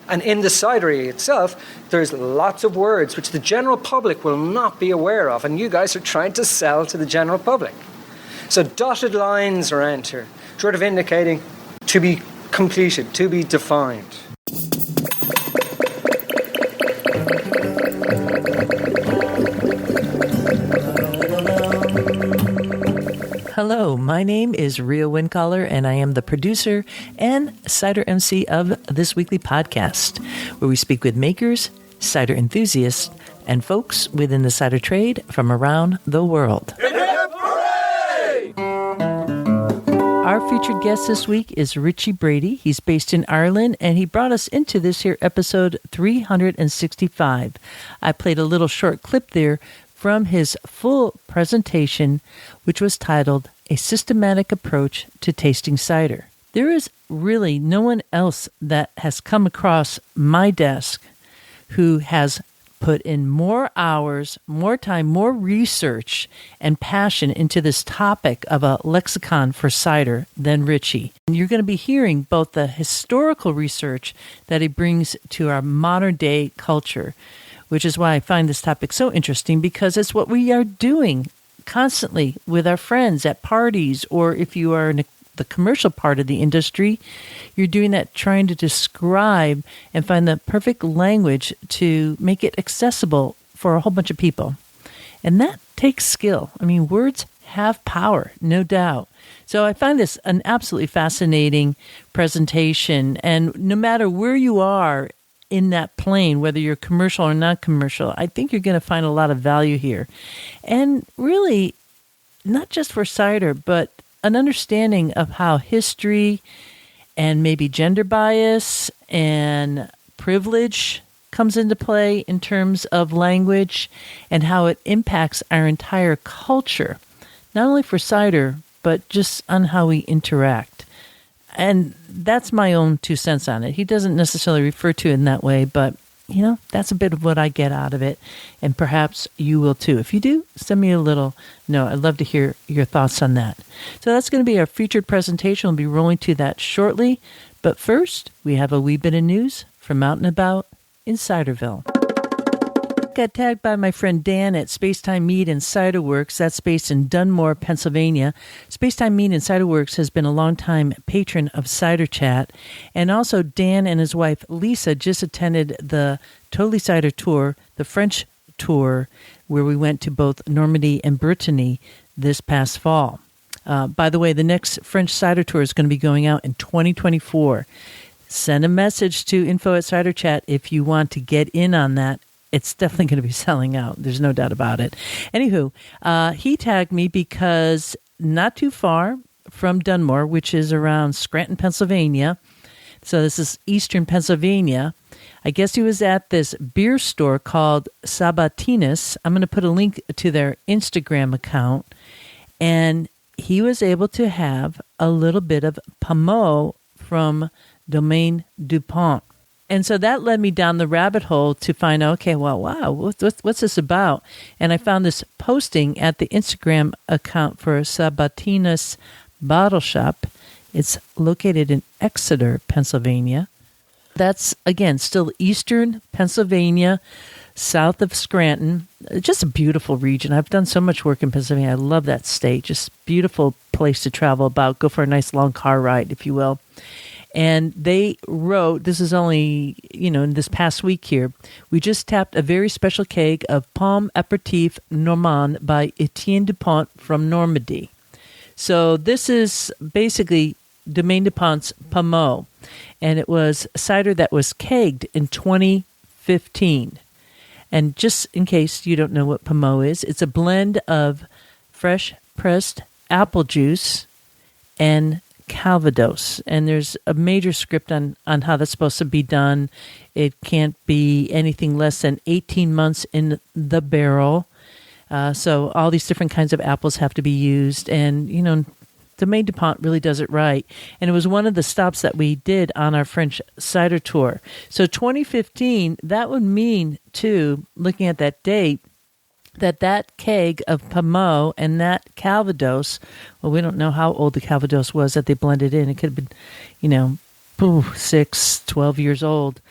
And in the cidery itself, there's lots of words which the general public will not be aware of, and you guys are trying to sell to the general public. So dotted lines around here, sort of indicating to be completed, to be defined. Hello, my name is Ria Wincaller, and I am the producer and cider MC of this weekly podcast, where we speak with makers, cider enthusiasts, and folks within the cider trade from around the world. Hip, hip, hooray! Our featured guest this week is Richie Brady. He's based in Ireland, and he brought us into this here episode 365. I played a little short clip there from his full presentation, which was titled A Systematic Approach to Tasting Cider. There is really no one else that has come across my desk who has put in more hours, more time, more research, and passion into this topic of a lexicon for cider than Richie. And you're going to be hearing both the historical research that he brings to our modern day culture, which is why I find this topic so interesting, because it's what we are doing constantly with our friends at parties, or if you are in the commercial part of the industry, you're doing that, trying to describe and find the perfect language to make it accessible for a whole bunch of people. And that takes skill. I mean, words have power, no doubt. So I find this an absolutely fascinating presentation. And no matter where you are in that plane, whether you're commercial or not commercial, I think you're going to find a lot of value here. And really, not just for cider, but an understanding of how history and maybe gender bias and privilege comes into play in terms of language, and how it impacts our entire culture, not only for cider, but just on how we interact. And that's my own 2 cents on it. He doesn't necessarily refer to it in that way, but, you know, that's a bit of what I get out of it. And perhaps you will too. If you do, send me a little note. I'd love to hear your thoughts on that. So that's going to be our featured presentation. We'll be rolling to that shortly. But first, we have a wee bit of news from out and about in Ciderville. Got tagged by my friend Dan at Spacetime Mead and Cider Works. That's based in Dunmore, Pennsylvania. Spacetime Mead and Cider Works has been a longtime patron of Cider Chat. And also Dan and his wife Lisa just attended the Truly Cider tour, the French tour, where we went to both Normandy and Brittany this past fall. By the way, the next French cider tour is going to be going out in 2024. Send a message to info@CiderChat if you want to get in on that. It's definitely going to be selling out. There's no doubt about it. Anywho, he tagged me because not too far from Dunmore, which is around Scranton, Pennsylvania. So this is eastern Pennsylvania. I guess he was at this beer store called Sabatina's. I'm going to put a link to their Instagram account. And he was able to have a little bit of Pommeau from Domaine Dupont. And so that led me down the rabbit hole to find out, okay, well, wow, what's this about? And I found this posting at the Instagram account for Sabatina's Bottle Shop. It's located in Exeter, Pennsylvania. That's, again, still eastern Pennsylvania, south of Scranton. Just a beautiful region. I've done so much work in Pennsylvania. I love that state. Just beautiful place to travel about. Go for a nice long car ride, if you will. And they wrote, this is only, in this past week here, we just tapped a very special keg of Pomme Aperitif Normand by Etienne Dupont from Normandy. So this is basically Domaine Dupont's Pommeau, and it was cider that was kegged in 2015. And just in case you don't know what Pommeau is, it's a blend of fresh pressed apple juice and Calvados, and there's a major script on how that's supposed to be done. It can't be anything less than 18 months in the barrel. So all these different kinds of apples have to be used, and Domaine Dupont really does it right. And it was one of the stops that we did on our French cider tour. So 2015, that would mean too, looking at that date, that keg of Pommeau and that Calvados, well, we don't know how old the Calvados was that they blended in. It could have been, 6, 12 years old.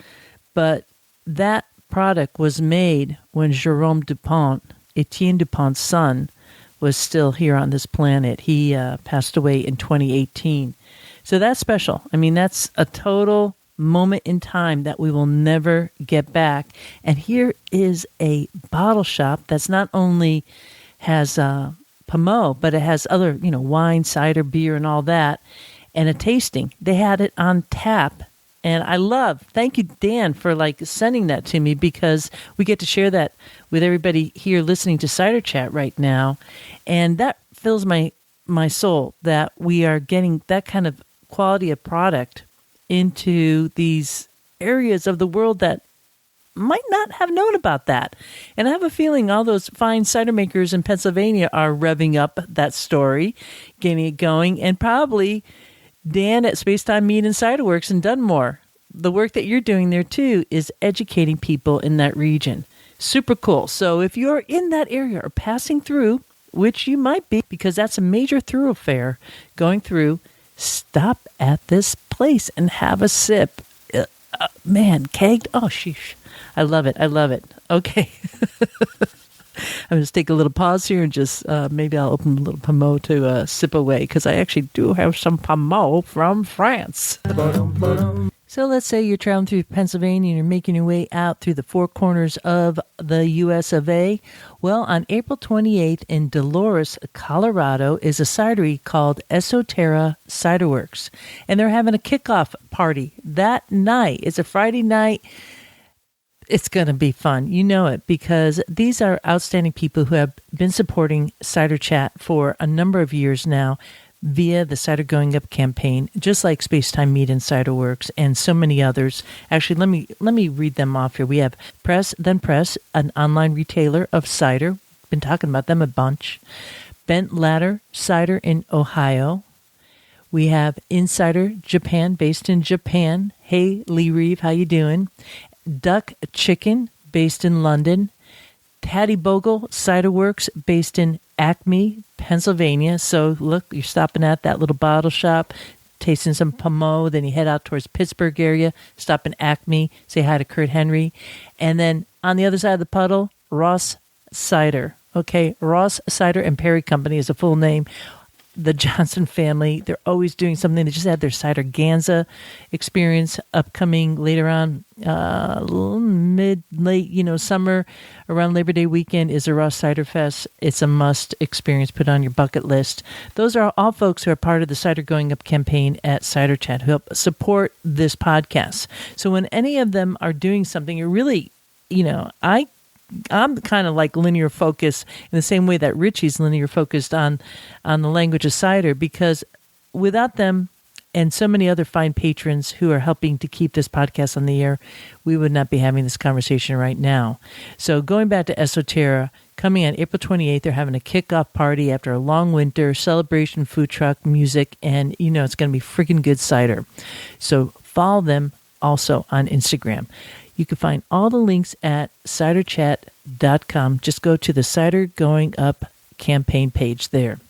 but that product was made when Jérôme Dupont, Etienne Dupont's son, was still here on this planet. He passed away in 2018. So that's special. I mean, that's a total moment in time that we will never get back. And here is a bottle shop that's not only has Pommeau, but it has other, wine, cider, beer, and all that, and a tasting. They had it on tap. And thank you, Dan, for sending that to me, because we get to share that with everybody here listening to Cider Chat right now. And that fills my soul that we are getting that kind of quality of product into these areas of the world that might not have known about that. And I have a feeling all those fine cider makers in Pennsylvania are revving up that story, getting it going, and probably Dan at Spacetime Mead and Cider Works in Dunmore. The work that you're doing there, too, is educating people in that region. Super cool. So if you're in that area or passing through, which you might be, because that's a major thoroughfare going through, stop at this place and have a sip. Man, kegged. Oh, sheesh. I love it. Okay. I'm going to take a little pause here and just maybe I'll open a little Pommeau to sip away, because I actually do have some Pommeau from France. So let's say you're traveling through Pennsylvania and you're making your way out through the four corners of the U.S. of A. Well, on April 28th in Dolores, Colorado, is a cidery called Esoterra Cider Works. And they're having a kickoff party that night. It's a Friday night. It's going to be fun. You know it, because these are outstanding people who have been supporting Cider Chat for a number of years now via the Cider Going Up campaign, just like Spacetime Mead and Cider Works and so many others. Actually, let me read them off here. We have Press Then Press, an online retailer of cider. Been talking about them a bunch. Bent Ladder Cider in Ohio. We have Insider Japan, based in Japan. Hey, Lee Reeve, how you doing? Duck Chicken, based in London. Hattie Bogle Cider Works, based in Acme, Pennsylvania. So look, you're stopping at that little bottle shop, tasting some Pommeau, then you head out towards Pittsburgh area, stop in Acme, say hi to Kurt Henry. And then on the other side of the puddle, Ross Cider. Okay, Ross Cider and Perry Company is a full name. The Johnson family, they're always doing something. They just had their Cider Ganza experience upcoming later on, late, summer, around Labor Day weekend is a Ross Cider Fest. It's a must experience, put on your bucket list. Those are all folks who are part of the Cider Going Up campaign at Cider Chat, who help support this podcast. So when any of them are doing something, you're really, I'm kind of like linear focus in the same way that Richie's linear focused on the language of cider, because without them and so many other fine patrons who are helping to keep this podcast on the air, we would not be having this conversation right now. So going back to Esoterra, coming on April 28th, they're having a kickoff party after a long winter, celebration, food truck, music, and it's going to be freaking good cider. So follow them also on Instagram. You can find all the links at ciderchat.com. Just go to the Cider Going Up campaign page there.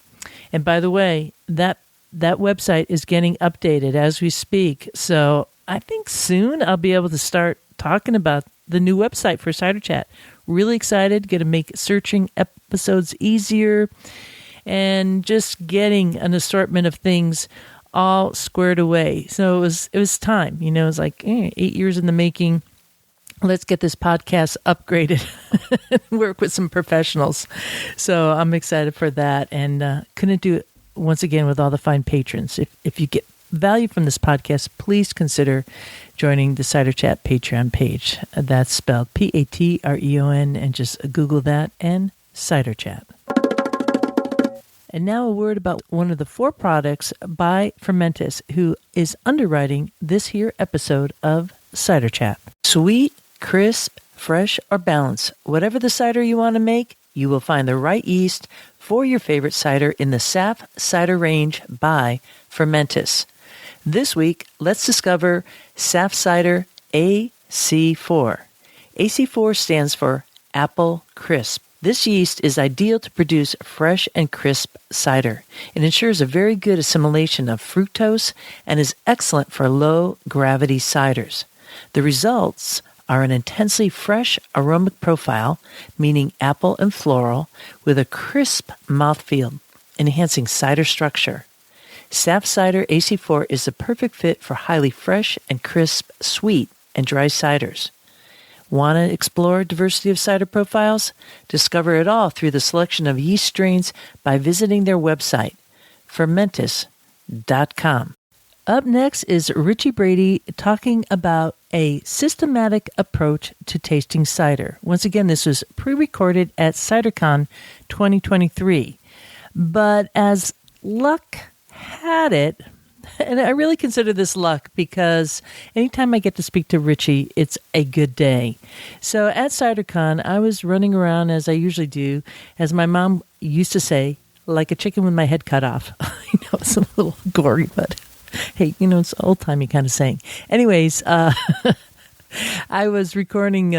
And by the way, that website is getting updated as we speak. So I think soon I'll be able to start talking about the new website for Cider Chat. Really excited. Going to make searching episodes easier and just getting an assortment of things all squared away. So it was time. It was like 8 years in the making. Let's get this podcast upgraded and work with some professionals. So I'm excited for that, and couldn't do it once again with all the fine patrons. If you get value from this podcast, please consider joining the Cider Chat Patreon page. That's spelled Patreon, and just Google that and Cider Chat. And now a word about one of the 4 products by Fermentis, who is underwriting this here episode of Cider Chat. Sweet, crisp, fresh, or balanced, whatever the cider you want to make, you will find the right yeast for your favorite cider in the Saf Cider range by Fermentis. This week, let's discover Saf Cider AC4. AC4 stands for Apple Crisp. This yeast is ideal to produce fresh and crisp cider. It ensures a very good assimilation of fructose and is excellent for low-gravity ciders. The results are an intensely fresh aromatic profile, meaning apple and floral, with a crisp mouthfeel, enhancing cider structure. Saf Cider AC4 is the perfect fit for highly fresh and crisp, sweet, and dry ciders. Want to explore diversity of cider profiles? Discover it all through the selection of yeast strains by visiting their website, fermentis.com. Up next is Richie Brady talking about a systematic approach to tasting cider. Once again, this was pre-recorded at CiderCon 2023. But as luck had it, and I really consider this luck because anytime I get to speak to Richie, it's a good day. So at CiderCon, I was running around as I usually do, as my mom used to say, like a chicken with my head cut off. I know it's a little gory, but hey, it's old-timey kind of saying. Anyways, I was recording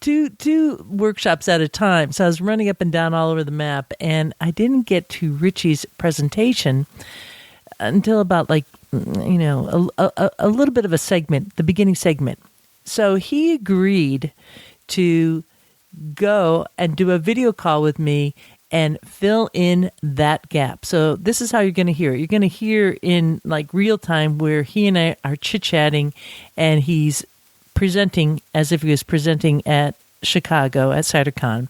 two workshops at a time, so I was running up and down all over the map, and I didn't get to Richie's presentation until about a little bit of a segment, the beginning segment. So he agreed to go and do a video call with me and fill in that gap. So this is how you're going to hear it. You're going to hear in real time where he and I are chit-chatting, and he's presenting as if he was presenting at Chicago at CiderCon.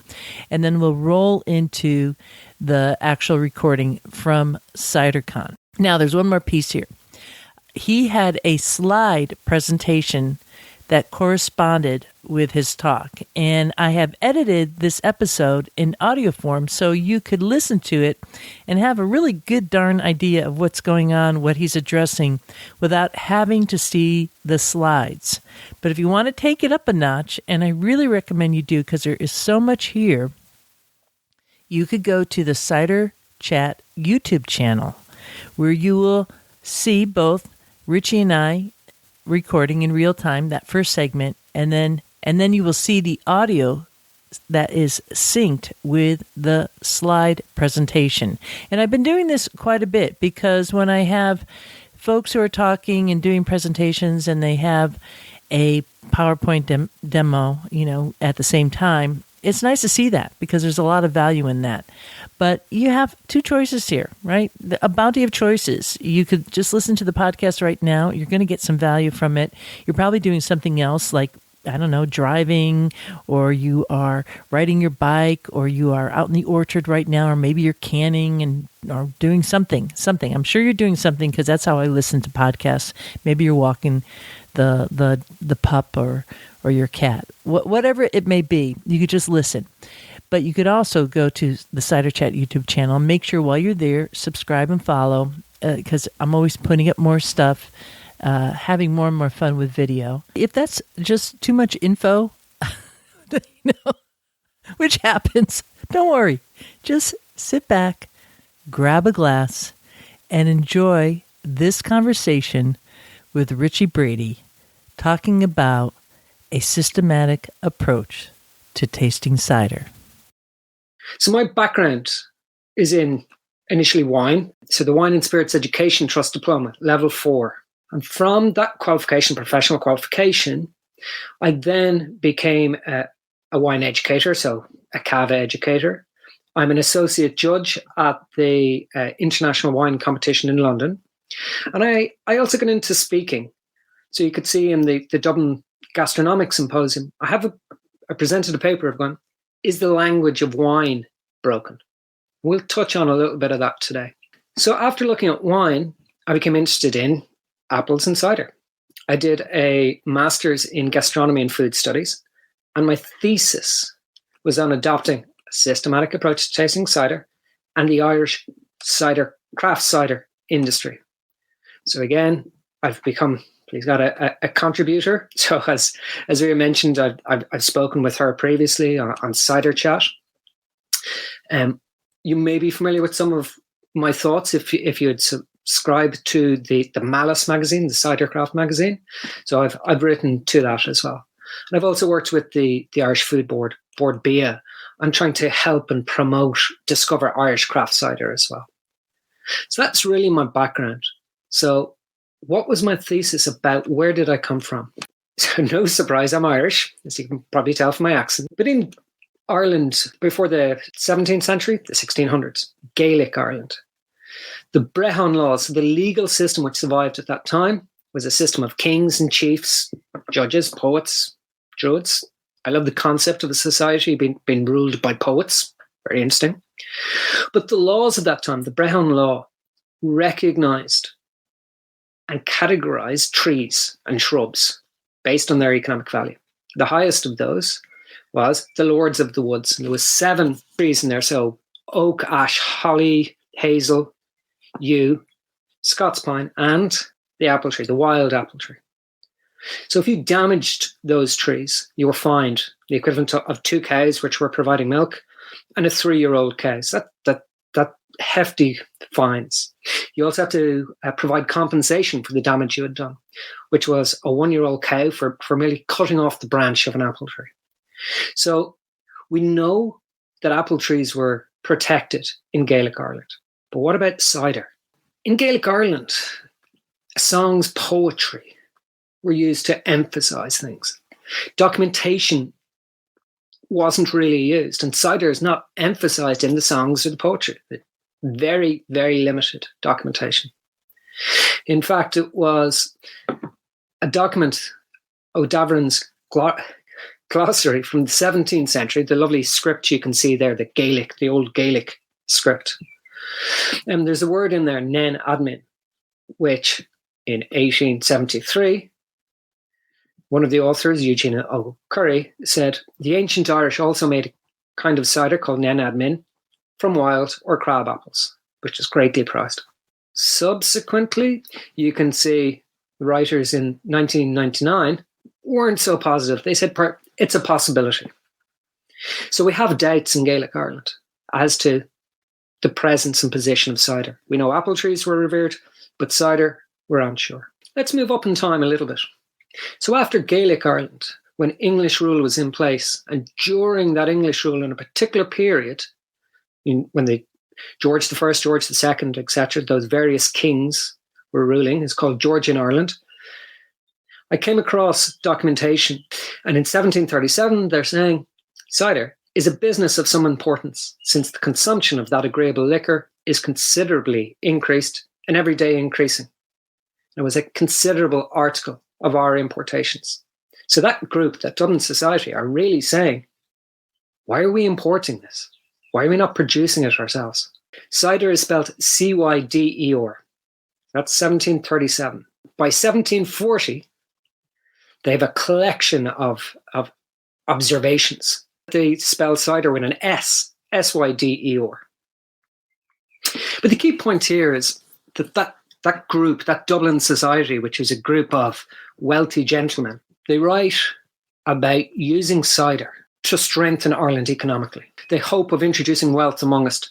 And then we'll roll into the actual recording from CiderCon. Now, there's one more piece here. He had a slide presentation that corresponded with his talk, and I have edited this episode in audio form so you could listen to it and have a really good darn idea of what's going on, what he's addressing, without having to see the slides. But if you want to take it up a notch, and I really recommend you do because there is so much here, you could go to the Cider Chat YouTube channel, where you will see both Richie and I recording in real time, that first segment, and then you will see the audio that is synced with the slide presentation. And I've been doing this quite a bit because when I have folks who are talking and doing presentations and they have a PowerPoint demo, at the same time, it's nice to see that because there's a lot of value in that. But you have two choices here, right? A bounty of choices. You could just listen to the podcast right now. You're going to get some value from it. You're probably doing something else like, I don't know, driving, or you are riding your bike, or you are out in the orchard right now, or maybe you're canning or doing something. I'm sure you're doing something because that's how I listen to podcasts. Maybe you're walking the pup or your cat. Whatever it may be, you could just listen. But you could also go to the Cider Chat YouTube channel and make sure while you're there, subscribe and follow, because I'm always putting up more stuff, having more and more fun with video. If that's just too much info, which happens, don't worry. Just sit back, grab a glass, and enjoy this conversation with Richie Brady talking about a systematic approach to tasting cider. So my background is in initially wine. So the Wine and Spirits Education Trust Diploma, level 4. And from that qualification, professional qualification, I then became a wine educator, so a CAVA educator. I'm an associate judge at the International Wine Competition in London. And I also got into speaking. So you could see in the Dublin Gastronomic Symposium, I presented a paper of going, is the language of wine broken? We'll touch on a little bit of that today. So after looking at wine, I became interested in apples and cider. I did a master's in gastronomy and food studies, and my thesis was on adopting a systematic approach to tasting cider and the Irish craft cider industry. So again, I've become, please God, a contributor. So as we mentioned, I've spoken with her previously on Cider Chat. You may be familiar with some of my thoughts if you had subscribed to the Malice magazine, the Cider Craft magazine. So I've written to that as well. And I've also worked with the Irish Food Board BIA. I'm trying to help and discover Irish craft cider as well. So that's really my background. So what was my thesis about? Where did I come from? So no surprise, I'm Irish, as you can probably tell from my accent. But in Ireland, before the 17th century, the 1600s, Gaelic Ireland, the Brehon laws, the legal system which survived at that time, was a system of kings and chiefs, judges, poets, druids. I love the concept of a society being ruled by poets. Very interesting. But the laws of that time, the Brehon law, recognized and categorized trees and shrubs based on their economic value. The highest of those was the Lords of the Woods. And there was 7 trees in there. So oak, ash, holly, hazel, yew, Scots pine, and the apple tree, the wild apple tree. So if you damaged those trees, you were fined the equivalent of 2 cows, which were providing milk, and a 3-year-old cow. So that hefty fines. You also have to provide compensation for the damage you had done, which was a 1-year-old cow for merely cutting off the branch of an apple tree. So we know that apple trees were protected in Gaelic Ireland. But what about cider? In Gaelic Ireland, songs, poetry were used to emphasize things. Documentation wasn't really used, and cider is not emphasized in the songs or the poetry. Very, very limited documentation. In fact, it was a document, O'Davern's glossary from the 17th century, the lovely script you can see there, the Gaelic, the old Gaelic script. And there's a word in there, nen admin, which in 1873, one of the authors, Eugene O'Curry, said, the ancient Irish also made a kind of cider called nen admin from wild or crab apples, which is greatly prized. Subsequently, you can see writers in 1999 weren't so positive. They said it's a possibility. So we have doubts in Gaelic Ireland as to the presence and position of cider. We know apple trees were revered, but cider, we're unsure. Let's move up in time a little bit. So after Gaelic Ireland, when English rule was in place, and during that English rule in a particular period, when the George I, George II, etc., those various kings were ruling, it's called Georgian Ireland, I came across documentation. And in 1737, they're saying, cider is a business of some importance, since the consumption of that agreeable liquor is considerably increased and every day increasing. It was a considerable article of our importations. So that group, that Dublin Society, are really saying, why are we importing this? Why are we not producing it ourselves? Cider is spelled C-Y-D-E-R. That's 1737. By 1740, they have a collection of observations. They spell cider with an S, S-Y-D-E-R. But the key point here is that group, that Dublin Society, which is a group of wealthy gentlemen, they write about using cider to strengthen Ireland economically. They hope of introducing wealth among us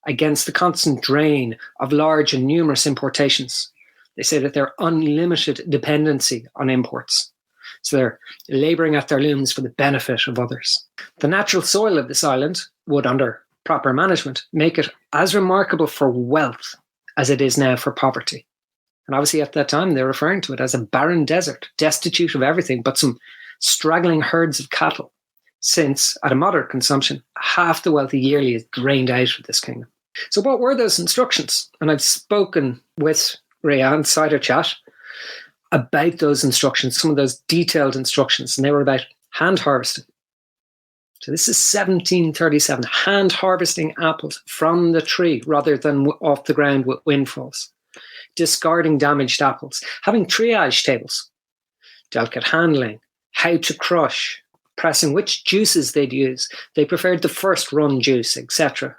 against the constant drain of large and numerous importations. They say that they're unlimited dependency on imports. So they're labouring at their looms for the benefit of others. The natural soil of this island would, under proper management, make it as remarkable for wealth as it is now for poverty. And obviously at that time, they're referring to it as a barren desert, destitute of everything but some straggling herds of cattle, since at a moderate consumption, half the wealth yearly is drained out of this kingdom. So what were those instructions? And I've spoken with Rhea Cider Chat about those instructions, some of those detailed instructions, and they were about hand harvesting. So this is 1737, hand harvesting apples from the tree rather than off the ground with windfalls, discarding damaged apples, having triage tables, delicate handling, how to crush, pressing which juices they'd use. They preferred the first run juice, etc.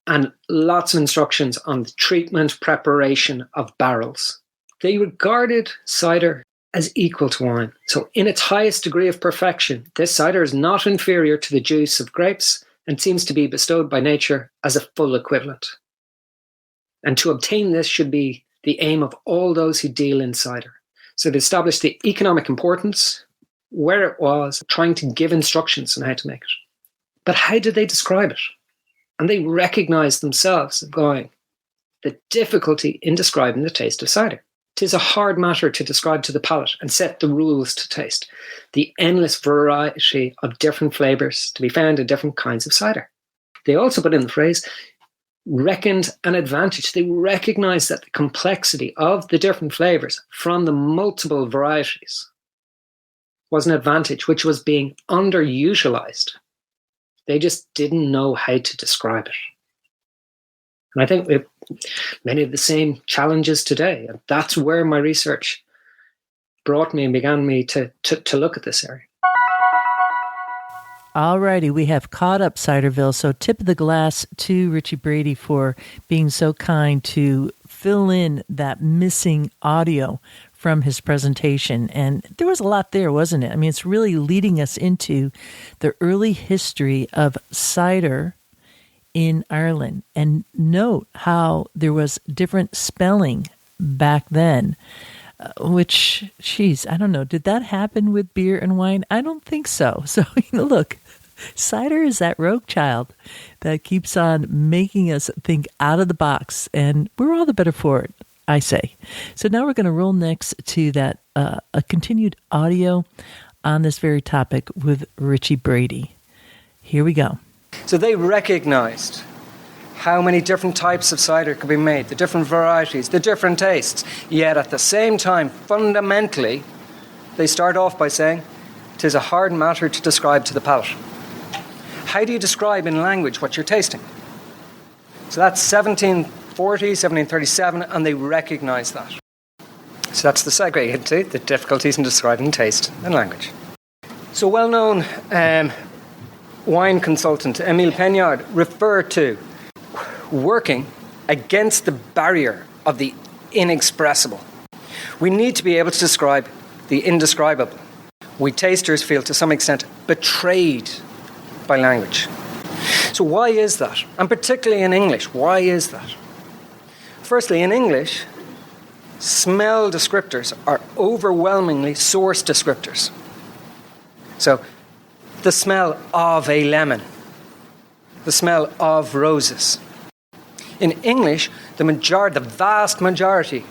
And lots of instructions on the treatment, preparation of barrels. They regarded cider as equal to wine. So in its highest degree of perfection, this cider is not inferior to the juice of grapes and seems to be bestowed by nature as a full equivalent. And to obtain this should be the aim of all those who deal in cider. So they established the economic importance, where it was, trying to give instructions on how to make it. But how did they describe it? And they recognized themselves going, the difficulty in describing the taste of cider. 'Tis a hard matter to describe to the palate and set the rules to taste. The endless variety of different flavours to be found in different kinds of cider. They also put in the phrase, reckoned an advantage. They recognise that the complexity of the different flavours from the multiple varieties was an advantage which was being underutilised. They just didn't know how to describe it. And I think we have many of the same challenges today. And that's where my research brought me and began me to look at this area. Alrighty, we have caught up Ciderville. So tip of the glass to Richie Brady for being so kind to fill in that missing audio from his presentation. And there was a lot there, wasn't it? I mean, it's really leading us into the early history of cider in Ireland. And note how there was different spelling back then, which, geez, I don't know. Did that happen with beer and wine? I don't think so. So, look, cider is that rogue child that keeps on making us think out of the box, and we're all the better for it, I say. So now we're going to roll next to that a continued audio on this very topic with Richie Brady. Here we go. So they recognized how many different types of cider could be made, the different varieties, the different tastes. Yet at the same time, fundamentally, they start off by saying, "'Tis a hard matter to describe to the palate." How do you describe in language what you're tasting? So that's 1740, 1737, and they recognize that. So that's the segue into the difficulties in describing taste in language. So well-known wine consultant Emile Peignard referred to working against the barrier of the inexpressible. We need to be able to describe the indescribable. We tasters feel to some extent betrayed by language. So why is that? And particularly in English, why is that? Firstly, in English, smell descriptors are overwhelmingly source descriptors. So the smell of a lemon, the smell of roses. In English, the vast majority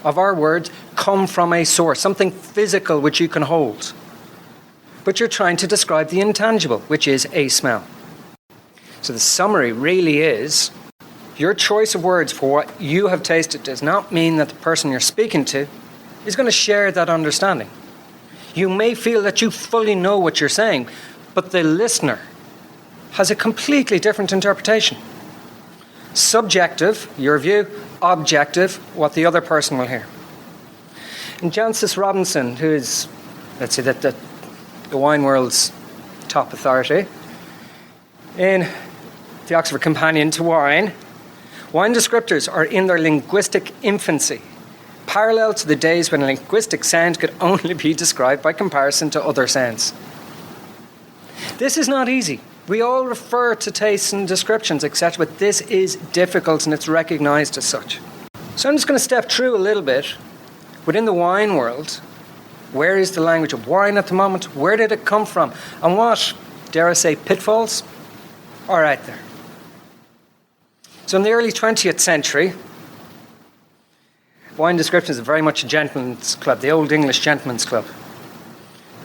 of our words come from a source, something physical which you can hold. But you're trying to describe the intangible, which is a smell. So the summary really is, your choice of words for what you have tasted does not mean that the person you're speaking to is going to share that understanding. You may feel that you fully know what you're saying, but the listener has a completely different interpretation. Subjective, your view; objective, what the other person will hear. And Jancis Robinson, who is, let's say, the wine world's top authority, in the Oxford Companion to Wine, wine descriptors are in their linguistic infancy, parallel to the days when linguistic sound could only be described by comparison to other sounds. This is not easy. We all refer to tastes and descriptions, etc., but this is difficult and it's recognised as such. So I'm just going to step through a little bit within the wine world. Where is the language of wine at the moment? Where did it come from? And what, dare I say, pitfalls are out there? So in the early 20th century, wine description is very much a gentleman's club, the old English gentleman's club.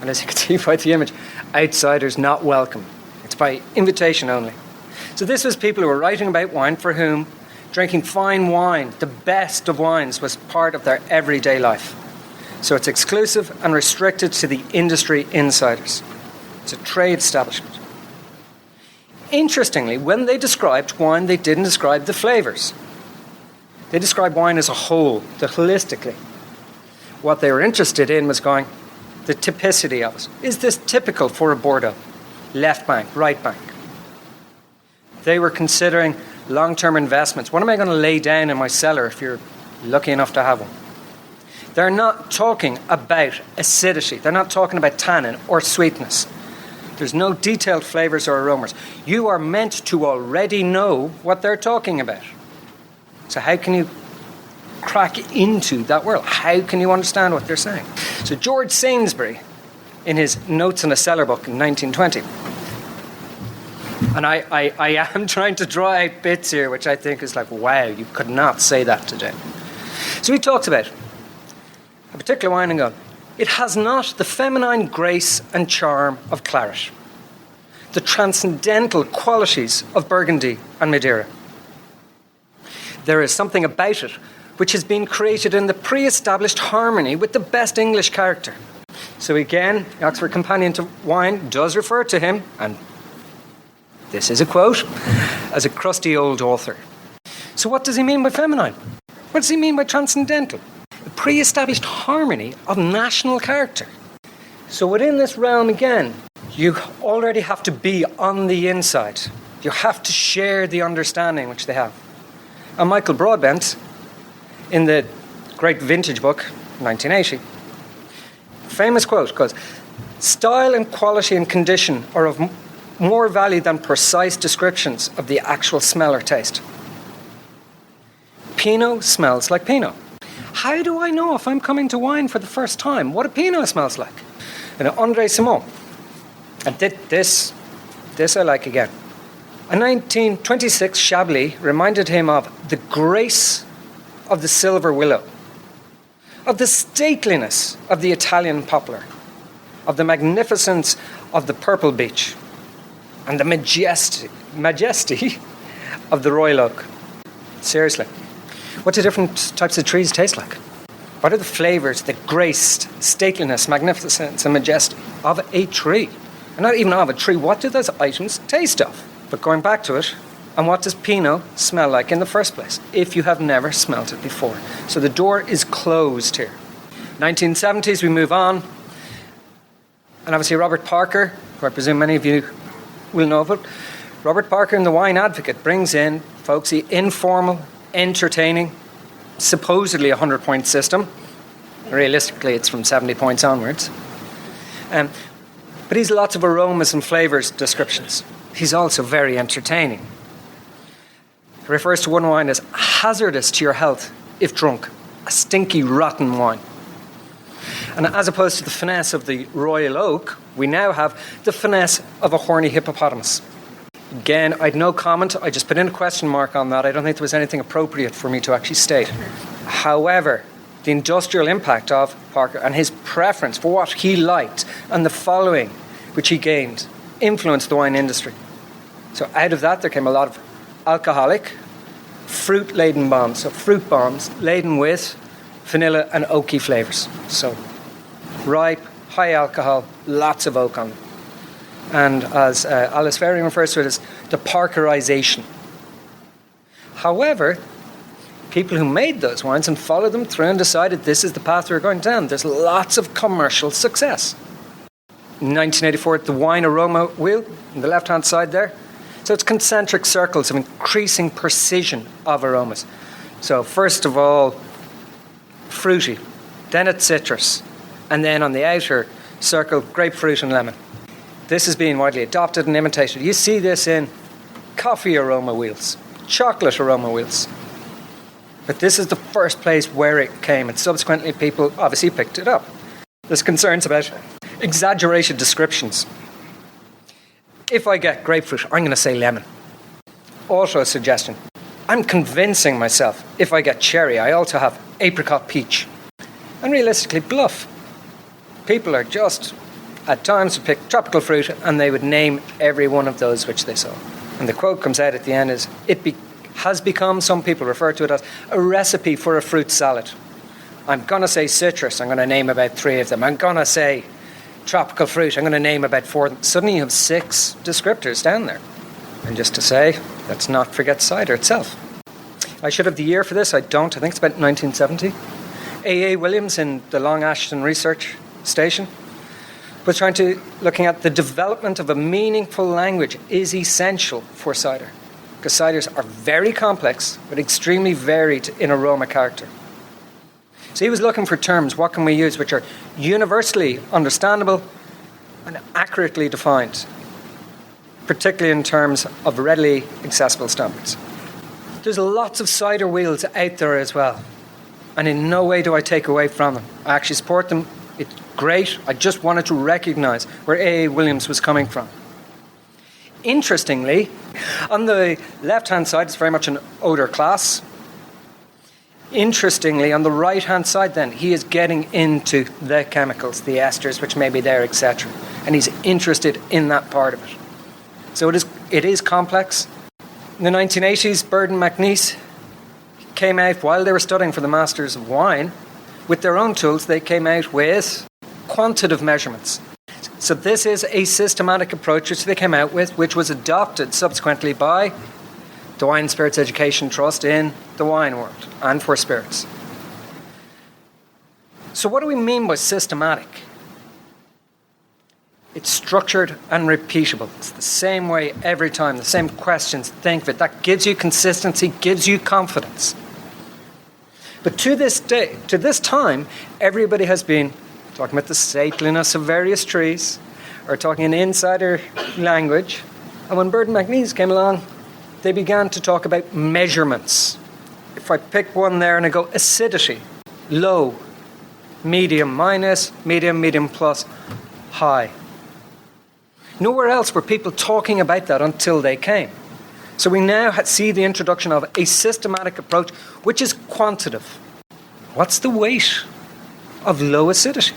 And as you can see by the image, outsiders not welcome. It's by invitation only. So this was people who were writing about wine for whom drinking fine wine, the best of wines, was part of their everyday life. So it's exclusive and restricted to the industry insiders. It's a trade establishment. Interestingly, when they described wine, they didn't describe the flavours. They described wine as a whole, holistically. What they were interested in was going, the typicity of it. Is this typical for a Bordeaux? Left bank, right bank. They were considering long-term investments. What am I going to lay down in my cellar if you're lucky enough to have one? They're not talking about acidity. They're not talking about tannin or sweetness. There's no detailed flavours or aromas. You are meant to already know what they're talking about. So how can you crack into that world? How can you understand what they're saying? So George Sainsbury, in his Notes in a Cellar book in 1920, and I am trying to draw out bits here, which I think is like, wow, you could not say that today. So he talks about a particular wine and go, it has not the feminine grace and charm of claret, the transcendental qualities of Burgundy and Madeira. There is something about it which has been created in the pre-established harmony with the best English character. So again, the Oxford Companion to Wine does refer to him, and this is a quote, as a crusty old author. So what does he mean by feminine? What does he mean by transcendental? The pre-established harmony of national character. So within this realm again, you already have to be on the inside. You have to share the understanding which they have. And Michael Broadbent, in the great vintage book, 1980, famous quote goes, style and quality and condition are of more value than precise descriptions of the actual smell or taste. Pinot smells like Pinot. How do I know if I'm coming to wine for the first time what a Pinot smells like? And André Simon, and this I like again. A 1926 Chablis reminded him of the grace of the silver willow, of the stateliness of the Italian poplar, of the magnificence of the purple beech, and the majesty of the royal oak. Seriously, what do different types of trees taste like? What are the flavours, the grace, stateliness, magnificence, and majesty of a tree? And not even of a tree, what do those items taste of? But going back to it, and what does Pinot smell like in the first place, if you have never smelt it before? So the door is closed here. 1970s, we move on. And obviously Robert Parker, who I presume many of you will know about, Robert Parker in The Wine Advocate brings in, folksy, informal, entertaining, supposedly a 100-point system. Realistically, it's from 70 points onwards. But he's lots of aromas and flavours descriptions. He's also very entertaining. He refers to one wine as hazardous to your health if drunk, a stinky, rotten wine. And as opposed to the finesse of the royal oak, we now have the finesse of a horny hippopotamus. Again, I had no comment. I just put in a question mark on that. I don't think there was anything appropriate for me to actually state. However, the industrial impact of Parker and his preference for what he liked and the following which he gained influenced the wine industry. So out of that, there came a lot of alcoholic, fruit-laden bombs. So fruit bombs laden with vanilla and oaky flavours. So ripe, high alcohol, lots of oak on them. And as Alice Ferry refers to it as the Parkerization. However, people who made those wines and followed them through and decided this is the path we're going down, there's lots of commercial success. In 1984, the wine aroma wheel on the left-hand side there. So it's concentric circles of increasing precision of aromas. So first of all, fruity, then it's citrus, and then on the outer circle, grapefruit and lemon. This is being widely adopted and imitated. You see this in coffee aroma wheels, chocolate aroma wheels. But this is the first place where it came, and subsequently people obviously picked it up. There's concerns about exaggerated descriptions. If I get grapefruit, I'm going to say lemon. Also a suggestion. I'm convincing myself if I get cherry, I also have apricot peach. And realistically, bluff. People are just, at times, would pick tropical fruit and they would name every one of those which they saw. And the quote comes out at the end is, has become, some people refer to it as, a recipe for a fruit salad. I'm going to say citrus, I'm going to name about 3 of them. I'm going to say tropical fruit, I'm going to name about 4 of them. Suddenly you have 6 descriptors down there. And just to say, let's not forget cider itself. I should have the year for this, I don't. I think it's about 1970. A.A. Williams in the Long Ashton Research Station was looking at the development of a meaningful language is essential for cider. Because ciders are very complex, but extremely varied in aroma character. So he was looking for terms, what can we use, which are universally understandable and accurately defined, particularly in terms of readily accessible standards. There's lots of cider wheels out there as well, and in no way do I take away from them. I actually support them. It's great. I just wanted to recognise where A.A. Williams was coming from. Interestingly, on the left-hand side, it's very much an odour class. Interestingly, on the right-hand side then, he is getting into the chemicals, the esters, which may be there, etc. And he's interested in that part of it. So it is complex. In the 1980s, Bird and McNeice came out, while they were studying for the Masters of Wine, with their own tools, they came out with quantitative measurements. So this is a systematic approach which they came out with, which was adopted subsequently by the Wine and Spirits Education Trust in the wine world and for spirits. So what do we mean by systematic? It's structured and repeatable. It's the same way every time, the same questions. Think of it. That gives you consistency, gives you confidence. But to this day, to this time, everybody has been talking about the stateliness of various trees or talking in insider language. And when Bird and McNeice came along, they began to talk about measurements. If I pick one there and I go acidity, low, medium minus, medium plus, high. Nowhere else were people talking about that until they came. So we now see the introduction of a systematic approach, which is quantitative. What's the weight of low acidity?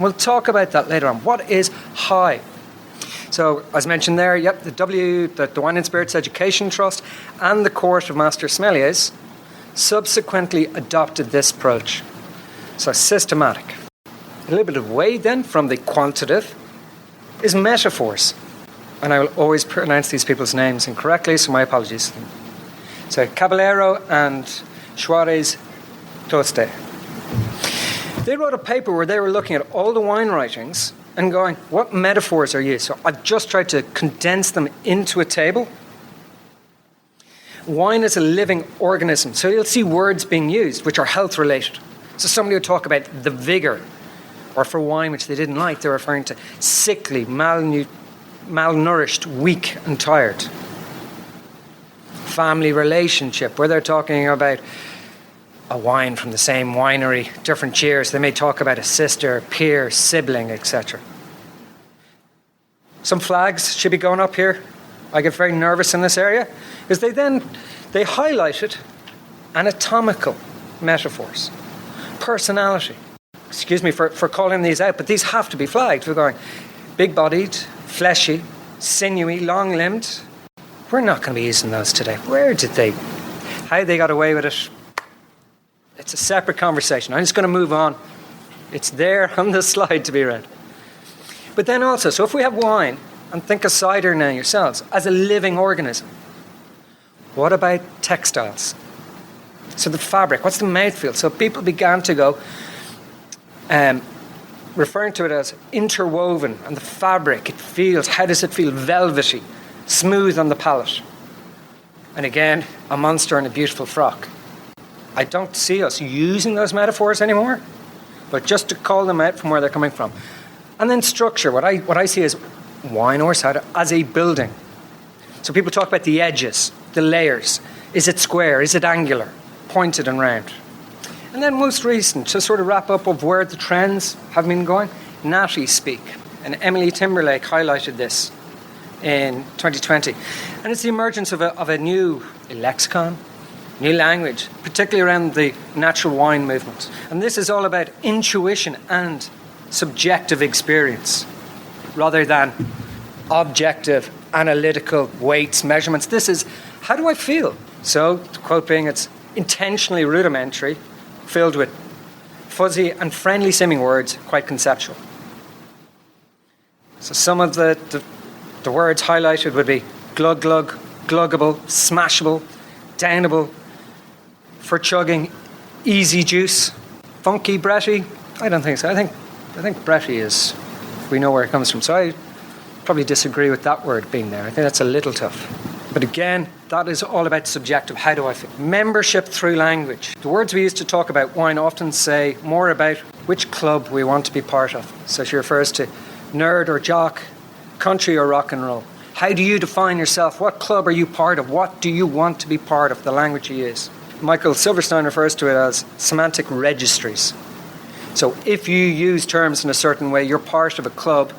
We'll talk about that later on. What is high? So, as mentioned there, the Wine and Spirits Education Trust and the Court of Master Sommeliers subsequently adopted this approach. So, systematic. A little bit of way then from the quantitative is metaphors. And I will always pronounce these people's names incorrectly, so my apologies to them. So, Caballero and Suarez Toste. They wrote a paper where they were looking at all the wine writings and going, what metaphors are used? So I've just tried to condense them into a table. Wine is a living organism, so you'll see words being used which are health related. So somebody would talk about the vigor, or for wine which they didn't like, they're referring to sickly, malnourished, weak and tired. Family relationship, where they're talking about a wine from the same winery, different cheers. They may talk about a sister, peer, sibling, etc. Some flags should be going up here. I get very nervous in this area because they highlighted anatomical metaphors, personality. Excuse me for calling these out, but these have to be flagged. We're going big-bodied, fleshy, sinewy, long-limbed. We're not going to be using those today. How they got away with it? It's a separate conversation. I'm just going to move on. It's there on the slide to be read. But then also, so if we have wine, and think of cider now yourselves, as a living organism, what about textiles? So the fabric, what's the mouthfeel? So people began to go, referring to it as interwoven, and the fabric, how does it feel? Velvety, smooth on the palate. And again, a monster in a beautiful frock. I don't see us using those metaphors anymore, but just to call them out from where they're coming from. And then structure, what I see as wine or cider as a building. So people talk about the edges, the layers. Is it square? Is it angular? Pointed and round? And then most recent, to sort of wrap up of where the trends have been going, natty speak. And Emily Timberlake highlighted this in 2020. And it's the emergence of a new lexicon, new language, particularly around the natural wine movement. And this is all about intuition and subjective experience, rather than objective, analytical weights, measurements. This is, how do I feel? So, the quote being, it's intentionally rudimentary, filled with fuzzy and friendly seeming words, quite conceptual. So some of the words highlighted would be glug glug, gluggable, smashable, downable, for chugging, easy juice, funky bretty. I don't think so. I think bretty is, we know where it comes from. So I probably disagree with that word being there. I think that's a little tough. But again, that is all about subjective. How do I feel? Membership through language. The words we use to talk about wine often say more about which club we want to be part of. So she refers to nerd or jock, country or rock and roll. How do you define yourself? What club are you part of? What do you want to be part of? The language you use. Michael Silverstein refers to it as semantic registries. So if you use terms in a certain way, you're part of a club.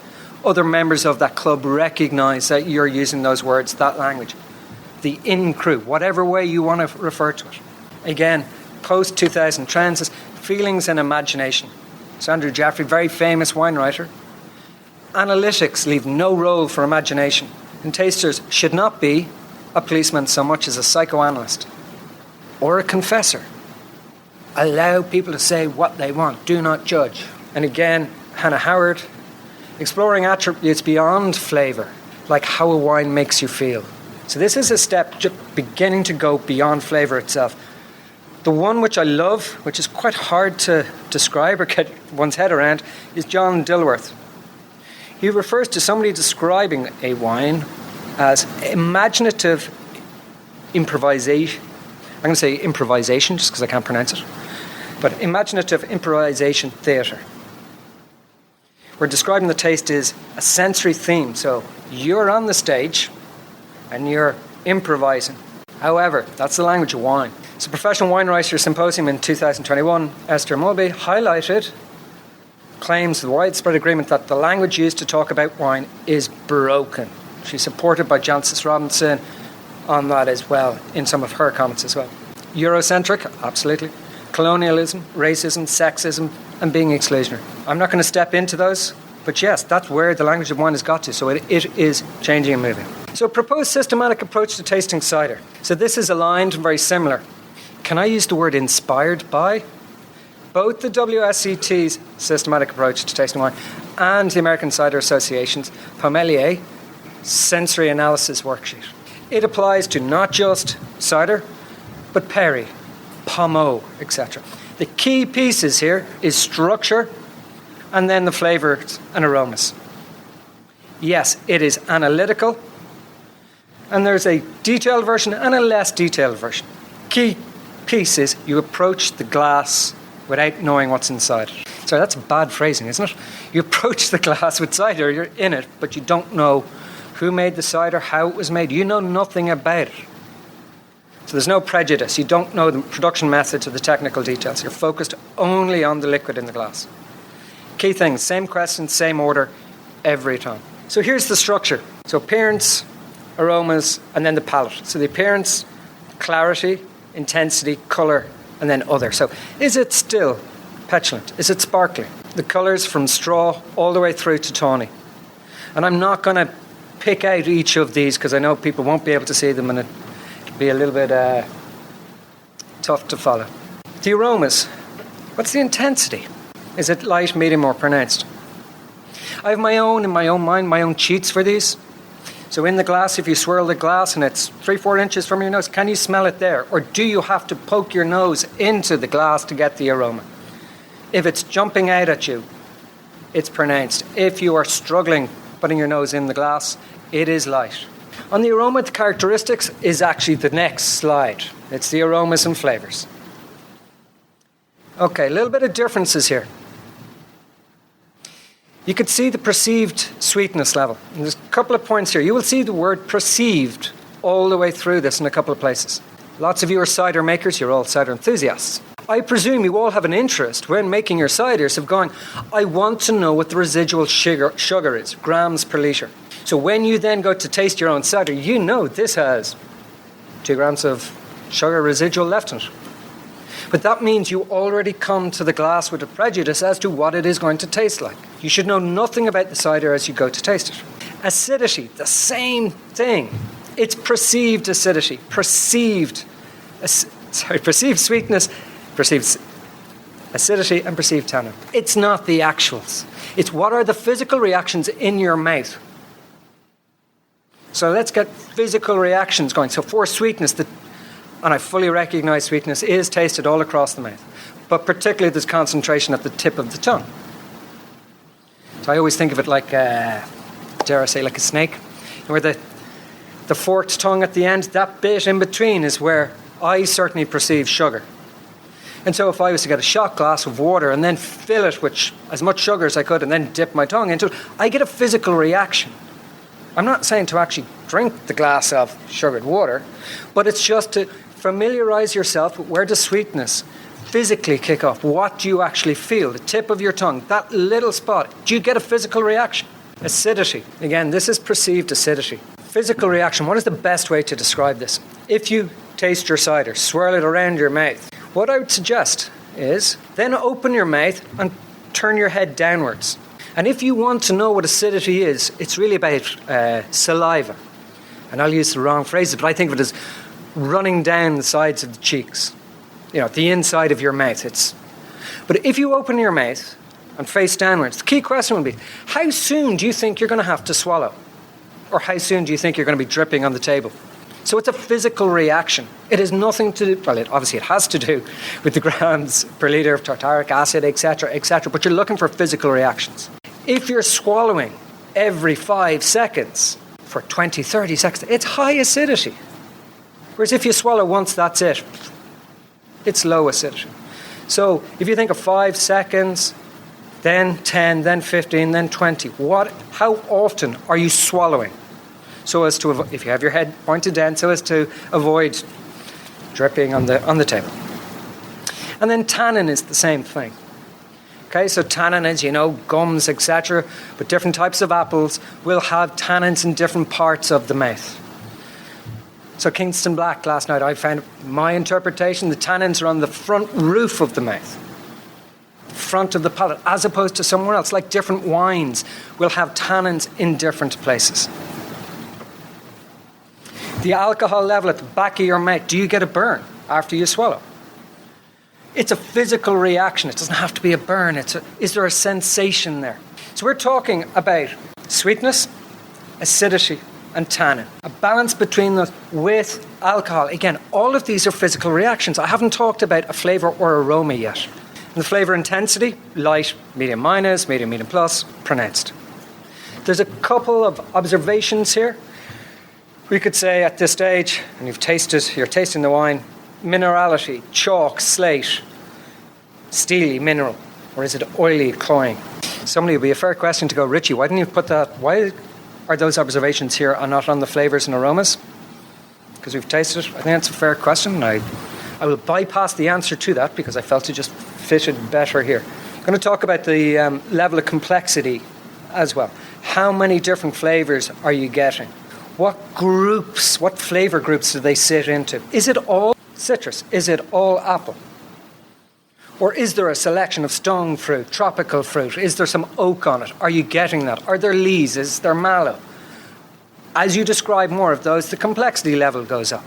Other members of that club recognize that you're using those words, that language. The in-crew, whatever way you want to refer to it. Again, post-2000 trends is feelings and imagination. So Andrew Jeffrey, very famous wine writer. Analytics leave no role for imagination, and tasters should not be a policeman so much as a psychoanalyst or a confessor. Allow people to say what they want, do not judge. And again, Hannah Howard, exploring attributes beyond flavour, like how a wine makes you feel. So this is a step beginning to go beyond flavour itself. The one which I love, which is quite hard to describe or get one's head around, is John Dilworth. He refers to somebody describing a wine as imaginative improvisation. I'm going to say improvisation just because I can't pronounce it. But imaginative improvisation theatre. We're describing the taste is a sensory theme. So you're on the stage and you're improvising. However, that's the language of wine. So Professional Wine Writer Symposium in 2021, Esther Mulby highlighted claims the widespread agreement that the language used to talk about wine is broken. She's supported by Jancis Robinson on that as well, in some of her comments as well. Eurocentric, absolutely. Colonialism, racism, sexism, and being exclusionary. I'm not going to step into those, but yes, that's where the language of wine has got to, so it is changing and moving. So proposed systematic approach to tasting cider. So this is aligned and very similar. Can I use the word inspired by? Both the WSET's systematic approach to tasting wine and the American Cider Association's Pomelier sensory analysis worksheet. It applies to not just cider, but perry, pommeau, etc. The key pieces here is structure and then the flavours and aromas. Yes, it is analytical, and there's a detailed version and a less detailed version. Key piece is you approach the glass without knowing what's inside it. So that's bad phrasing, isn't it? You approach the glass with cider, you're in it, but you don't know who made the cider, how it was made. You know nothing about it. So there's no prejudice. You don't know the production methods or the technical details. You're focused only on the liquid in the glass. Key things, same question, same order, every time. So here's the structure. So appearance, aromas, and then the palate. So the appearance, clarity, intensity, colour, and then other. So is it still petulant? Is it sparkling? The colours from straw all the way through to tawny. And I'm not going to pick out each of these because I know people won't be able to see them and it'll be a little bit tough to follow. The aromas. What's the intensity? Is it light, medium, or pronounced? I have in my own mind, my own cheats for these. So in the glass, if you swirl the glass and it's 3-4 inches from your nose, can you smell it there? Or do you have to poke your nose into the glass to get the aroma? If it's jumping out at you, it's pronounced. If you are struggling putting your nose in the glass, it is light. On the aroma, the characteristics is actually the next slide. It's the aromas and flavours. Okay, a little bit of differences here. You could see the perceived sweetness level. And there's a couple of points here. You will see the word perceived all the way through this in a couple of places. Lots of you are cider makers. You're all cider enthusiasts. I presume you all have an interest when making your ciders of going, I want to know what the residual sugar is, grams per litre. So when you then go to taste your own cider, you know this has 2 grams of sugar residual left in it. But that means you already come to the glass with a prejudice as to what it is going to taste like. You should know nothing about the cider as you go to taste it. Acidity, the same thing. It's perceived acidity, perceived sweetness, perceived acidity, and perceived tannin. It's not the actuals. It's what are the physical reactions in your mouth. So let's get physical reactions going. So for sweetness, and I fully recognise sweetness is tasted all across the mouth, but particularly there's concentration at the tip of the tongue. So I always think of it like, dare I say, like a snake, where the forked tongue at the end, that bit in between is where I certainly perceive sugar. And so if I was to get a shot glass of water and then fill it with as much sugar as I could and then dip my tongue into it, I get a physical reaction. I'm not saying to actually drink the glass of sugared water, but it's just to familiarise yourself with where does sweetness physically kick off. What do you actually feel? The tip of your tongue, that little spot. Do you get a physical reaction? Acidity. Again, this is perceived acidity. Physical reaction. What is the best way to describe this? If you taste your cider, swirl it around your mouth, What I would suggest is then open your mouth and turn your head downwards. And if you want to know what acidity is, it's really about saliva. And I'll use the wrong phrases, but I think of it as running down the sides of the cheeks. The inside of your mouth. But if you open your mouth and face downwards, the key question will be, how soon do you think you're going to have to swallow? Or how soon do you think you're going to be dripping on the table? So it's a physical reaction. It has nothing to do, obviously it has to do with the grams per litre of tartaric acid, etc., but you're looking for physical reactions. If you're swallowing every 5 seconds for 20, 30 seconds, it's high acidity. Whereas if you swallow once, that's it. It's low acidity. So if you think of 5 seconds, then 10, then 15, then 20, how often are you swallowing? So as to, if you have your head pointed down, so as to avoid dripping on the table. And then tannin is the same thing. Okay, so tannin is, gums, etc. But different types of apples will have tannins in different parts of the mouth. So Kingston Black last night, I found my interpretation, the tannins are on the front roof of the mouth. Front of the palate, as opposed to somewhere else, like different wines will have tannins in different places. The alcohol level at the back of your mouth, do you get a burn after you swallow? It's a physical reaction. It doesn't have to be a burn. Is there a sensation there? So we're talking about sweetness, acidity, and tannin. A balance between those with alcohol. Again, all of these are physical reactions. I haven't talked about a flavour or aroma yet. And the flavour intensity, light, medium minus, medium plus, pronounced. There's a couple of observations here. We could say at this stage, and you're tasting the wine, minerality, chalk, slate, steely, mineral, or is it oily, cloying? Somebody would be a fair question to go, Richie, why didn't you put that? Why are those observations here and not on the flavours and aromas? Because we've tasted it. I think that's a fair question. I will bypass the answer to that because I felt it just fitted better here. I'm going to talk about the level of complexity as well. How many different flavours are you getting? What flavour groups do they sit into? Is it all citrus? Is it all apple? Or is there a selection of stone fruit, tropical fruit? Is there some oak on it? Are you getting that? Are there lees? Is there mallow? As you describe more of those, the complexity level goes up.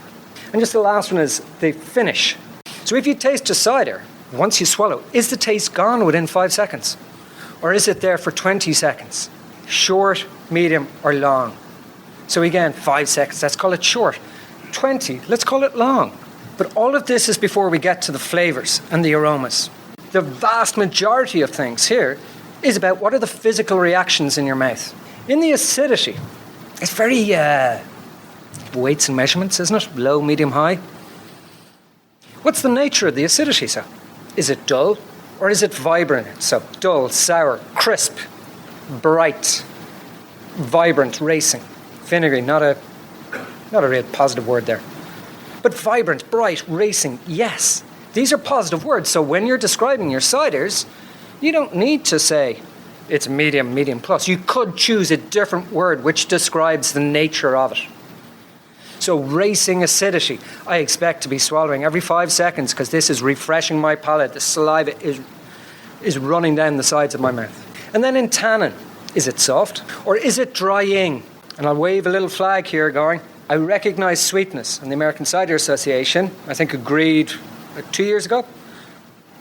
And just the last one is the finish. So if you taste a cider, once you swallow, is the taste gone within 5 seconds? Or is it there for 20 seconds? Short, medium, or long? So again, 5 seconds, let's call it short. 20, let's call it long. But all of this is before we get to the flavours and the aromas. The vast majority of things here is about what are the physical reactions in your mouth. In the acidity, it's very weights and measurements, isn't it? Low, medium, high. What's the nature of the acidity, so? Is it dull or is it vibrant? So dull, sour, crisp, bright, vibrant, racing. Vinegary, not a real positive word there. But vibrant, bright, racing, yes. These are positive words. So when you're describing your ciders, you don't need to say it's medium, medium plus. You could choose a different word which describes the nature of it. So racing acidity, I expect to be swallowing every 5 seconds because this is refreshing my palate. The saliva is running down the sides of my mouth. And then in tannin, is it soft or is it drying? And I'll wave a little flag here going, I recognise sweetness. And the American Cider Association, I think, agreed 2 years ago,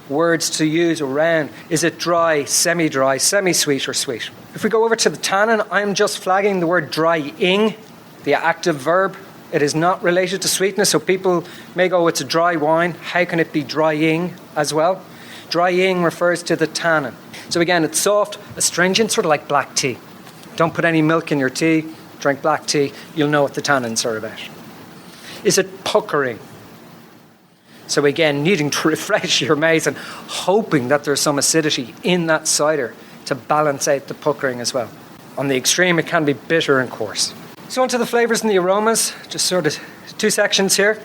words to use around, is it dry, semi-dry, semi-sweet or sweet? If we go over to the tannin, I'm just flagging the word drying, the active verb. It is not related to sweetness, so people may go, it's a dry wine. How can it be drying as well? Drying refers to the tannin. So again, it's soft, astringent, sort of like black tea. Don't put any milk in your tea. Drink black tea, you'll know what the tannins are about. Is it puckering? So again, needing to refresh your mouth and hoping that there's some acidity in that cider to balance out the puckering as well. On the extreme, it can be bitter and coarse. So onto the flavours and the aromas, just sort of 2 sections here.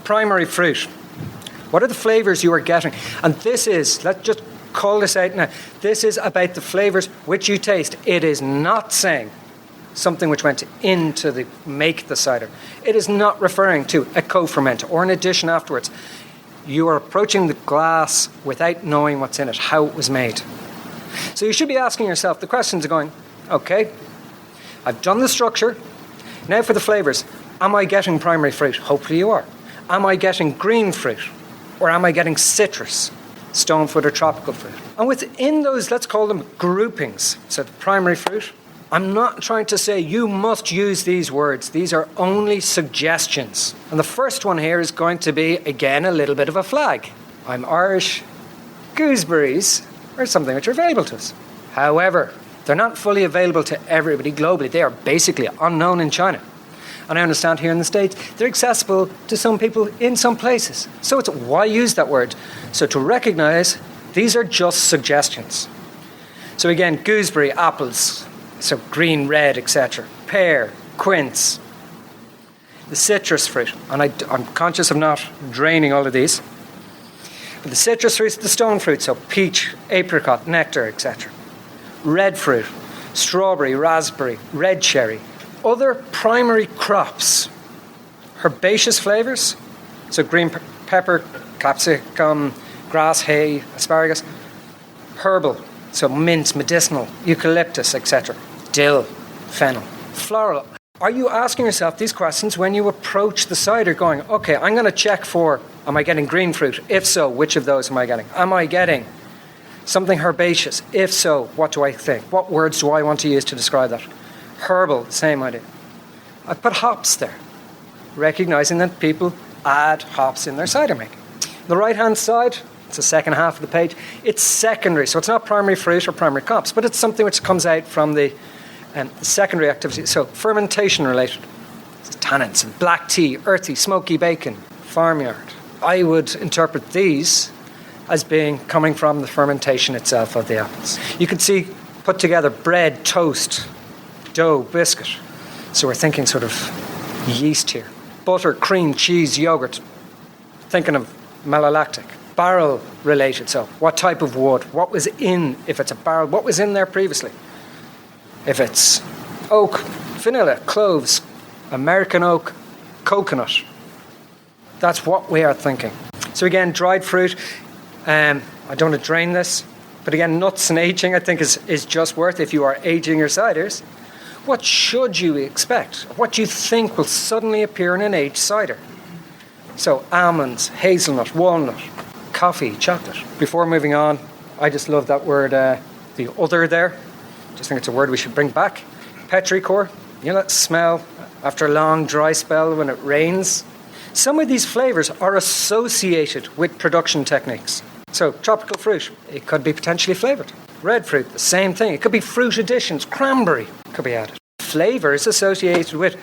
Primary fruit. What are the flavours you are getting? And this is, let's just call this out now, this is about the flavours which you taste. It is not saying something which went into the cider. It is not referring to a co-ferment or an addition afterwards. You are approaching the glass without knowing what's in it, how it was made. So you should be asking yourself the questions of going, okay, I've done the structure. Now for the flavors. Am I getting primary fruit? Hopefully you are. Am I getting green fruit? Or am I getting citrus, stone fruit or tropical fruit? And within those, let's call them groupings, so the primary fruit, I'm not trying to say you must use these words. These are only suggestions. And the first one here is going to be, again, a little bit of a flag. I'm Irish. Gooseberries are something which are available to us. However, they're not fully available to everybody globally. They are basically unknown in China. And I understand here in the States, they're accessible to some people in some places. So it's why use that word? So to recognize, these are just suggestions. So again, gooseberry, apples, so green, red, etc. Pear, quince, the citrus fruit. And I'm conscious of not draining all of these. But the citrus fruits, the stone fruit, so peach, apricot, nectar, etc. Red fruit, strawberry, raspberry, red cherry. Other primary crops, herbaceous flavors, so green pepper, capsicum, grass, hay, asparagus. Herbal, so mint, medicinal, eucalyptus, etc. Dill, fennel. Floral. Are you asking yourself these questions when you approach the cider going, okay, I'm going to check for, am I getting green fruit? If so, which of those am I getting? Am I getting something herbaceous? If so, what do I think? What words do I want to use to describe that? Herbal, same idea. I put hops there, recognizing that people add hops in their cider making. The right-hand side, it's the second half of the page, it's secondary, so it's not primary fruit or primary crops, but it's something which comes out from the secondary activity, so fermentation related. It's tannins, and black tea, earthy, smoky bacon, farmyard. I would interpret these as being coming from the fermentation itself of the apples. You can see put together bread, toast, dough, biscuit. So we're thinking sort of yeast here. Butter, cream, cheese, yogurt. Thinking of malolactic. Barrel related, so what type of wood? What was in, if it's a barrel, what was in there previously? If it's oak, vanilla, cloves, American oak, coconut. That's what we are thinking. So again, dried fruit. I don't want to drain this, but again, nuts and aging I think is just worth, if you are aging your ciders, what should you expect? What do you think will suddenly appear in an aged cider? So almonds, hazelnut, walnut, coffee, chocolate. Before moving on, I just love that word, the other there. Just think it's a word we should bring back. Petrichor, you know that smell after a long dry spell when it rains? Some of these flavours are associated with production techniques. So tropical fruit, it could be potentially flavoured. Red fruit, the same thing. It could be fruit additions, cranberry could be added. Flavours associated with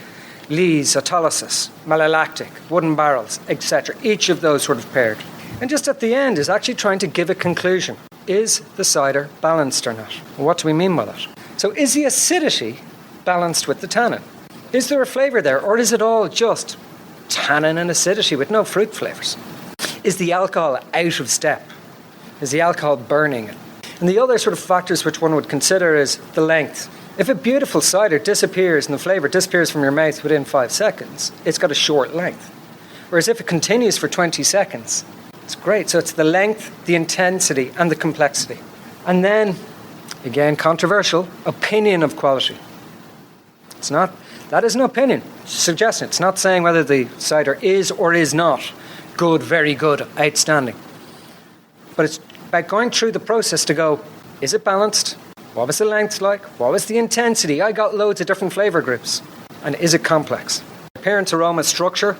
lees, autolysis, malolactic, wooden barrels, etc. Each of those sort of paired. And just at the end is actually trying to give a conclusion. Is the cider balanced or not? What do we mean by that? So is the acidity balanced with the tannin? Is there a flavour there, or is it all just tannin and acidity with no fruit flavours? Is the alcohol out of step? Is the alcohol burning it? And the other sort of factors which one would consider is the length. If a beautiful cider disappears and the flavour disappears from your mouth within 5 seconds, it's got a short length. Whereas if it continues for 20 seconds, it's great. So it's the length, the intensity, and the complexity. And then, again, controversial, opinion of quality. It's not, that is an opinion, it's a suggestion. It's not saying whether the cider is or is not good, very good, outstanding. But it's about going through the process to go, is it balanced? What was the length like? What was the intensity? I got loads of different flavour groups. And is it complex? Appearance, aroma, structure.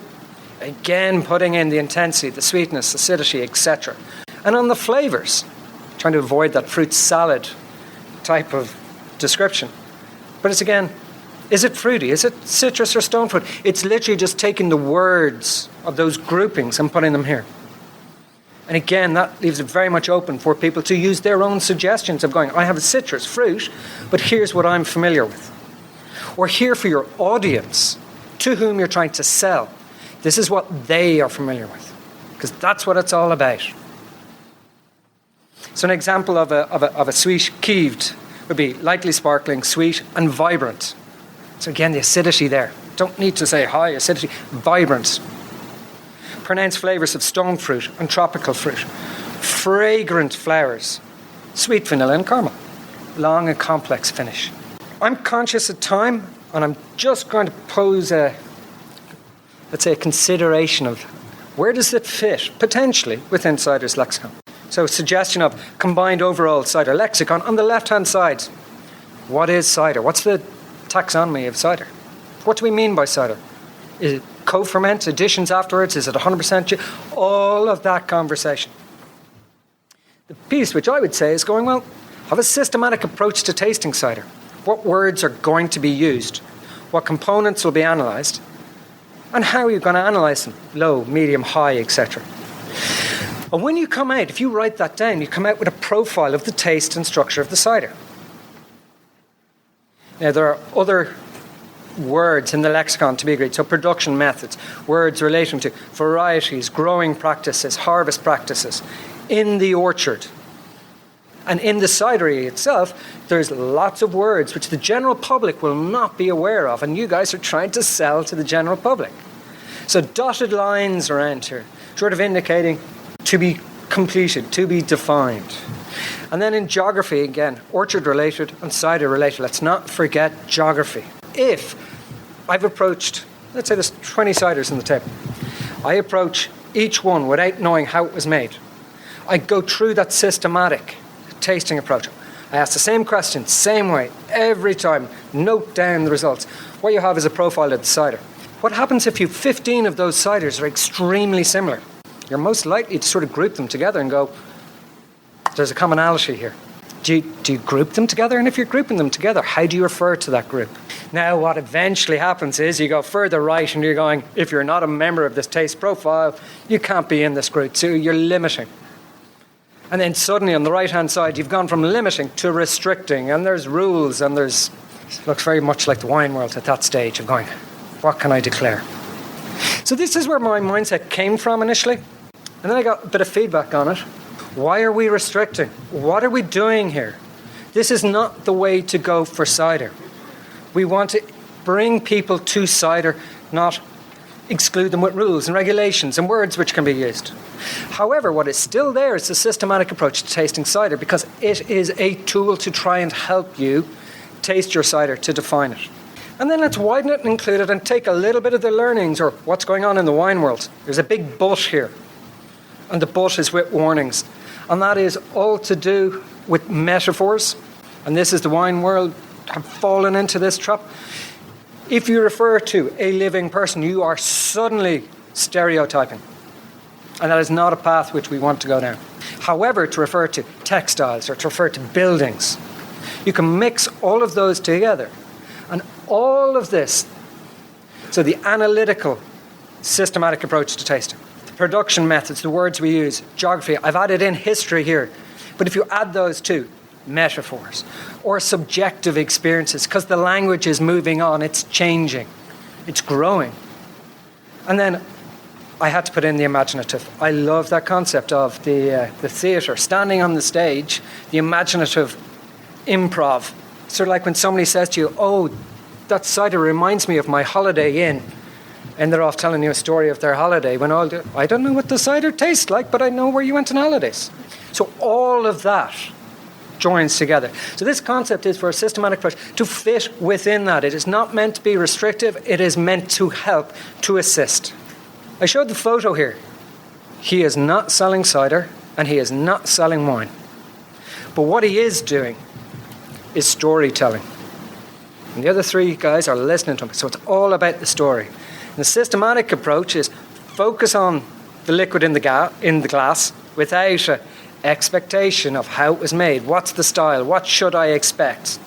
Again, putting in the intensity, the sweetness, acidity, etc. And on the flavours, trying to avoid that fruit salad type of description. But it's again, is it fruity? Is it citrus or stone fruit? It's literally just taking the words of those groupings and putting them here. And again, that leaves it very much open for people to use their own suggestions of going, I have a citrus fruit, but here's what I'm familiar with. Or here for your audience, to whom you're trying to sell. This is what they are familiar with, because that's what it's all about. So an example of a sweet kieved would be lightly sparkling, sweet, and vibrant. So again, the acidity there. Don't need to say high acidity, vibrant. pronounced flavours of stone fruit and tropical fruit, fragrant flowers, sweet vanilla and caramel, long and complex finish. I'm conscious of time, and I'm just going to pose a consideration of where does it fit, potentially, within cider's lexicon. So a suggestion of combined overall cider lexicon on the left-hand side. What is cider? What's the taxonomy of cider? What do we mean by cider? Is it co-ferment, additions afterwards? Is it 100%? All of that conversation. The piece which I would say is going, well, have a systematic approach to tasting cider. What words are going to be used? What components will be analysed? And how are you going to analyse them? Low, medium, high, etc. And when you come out, if you write that down, you come out with a profile of the taste and structure of the cider. Now, there are other words in the lexicon to be agreed. So production methods, words relating to varieties, growing practices, harvest practices, in the orchard. And in the cidery itself, there's lots of words which the general public will not be aware of, and you guys are trying to sell to the general public. So dotted lines around here, sort of indicating to be completed, to be defined. And then in geography, again, orchard-related and cider-related. Let's not forget geography. If I've approached, let's say there's 20 ciders on the table, I approach each one without knowing how it was made. I go through that systematic tasting approach. I ask the same question, same way, every time. Note down the results. What you have is a profile of the cider. What happens if 15 of those ciders are extremely similar? You're most likely to sort of group them together and go, there's a commonality here. Do you group them together? And if you're grouping them together, how do you refer to that group? Now, what eventually happens is you go further right and you're going, if you're not a member of this taste profile, you can't be in this group, so you're limiting. And then suddenly on the right-hand side, you've gone from limiting to restricting, and there's rules, and it looks very much like the wine world at that stage of going, what can I declare? So this is where my mindset came from initially, and then I got a bit of feedback on it. Why are we restricting? What are we doing here? This is not the way to go for cider. We want to bring people to cider, not exclude them with rules and regulations and words which can be used. However, what is still there is a systematic approach to tasting cider, because it is a tool to try and help you taste your cider, to define it. And then let's widen it and include it and take a little bit of the learnings or what's going on in the wine world. There's a big but here, and the but is with warnings. And that is all to do with metaphors. And this is the wine world have fallen into this trap. If you refer to a living person, you are suddenly stereotyping. And that is not a path which we want to go down. However, to refer to textiles or to refer to buildings, you can mix all of those together. And all of this, so the analytical, systematic approach to tasting, the production methods, the words we use, geography, I've added in history here. But if you add those two, metaphors or subjective experiences, because the language is moving on, it's changing, it's growing. And then I had to put in the imaginative. I love that concept of the theatre, standing on the stage, the imaginative improv. Sort of like when somebody says to you, oh, that cider reminds me of my holiday inn, and they're off telling you a story of their holiday, when I don't know what the cider tastes like, but I know where you went on holidays. So all of that joins together. So this concept is for a systematic approach to fit within that. It is not meant to be restrictive. It is meant to help, to assist. I showed the photo here. He is not selling cider and he is not selling wine. But what he is doing is storytelling. And the other three guys are listening to him. So it's all about the story. And the systematic approach is focus on the liquid in the glass without a expectation of how it was made. What's the style? What should I expect?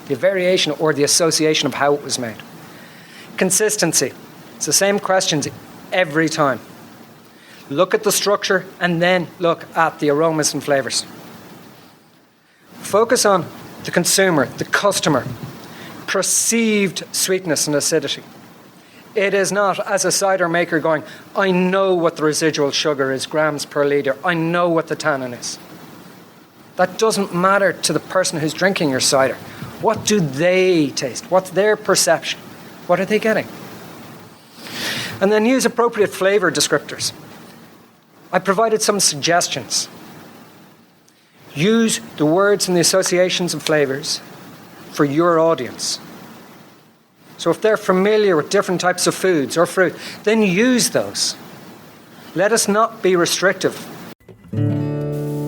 The variation or the association of how it was made. Consistency. It's the same questions every time. Look at the structure and then look at the aromas and flavours. Focus on the consumer, the customer, perceived sweetness and acidity. It is not, as a cider maker, going, I know what the residual sugar is, grams per litre. I know what the tannin is. That doesn't matter to the person who's drinking your cider. What do they taste? What's their perception? What are they getting? And then use appropriate flavour descriptors. I provided some suggestions. Use the words and the associations of flavors for your audience. So if they're familiar with different types of foods or fruit, then use those. Let us not be restrictive.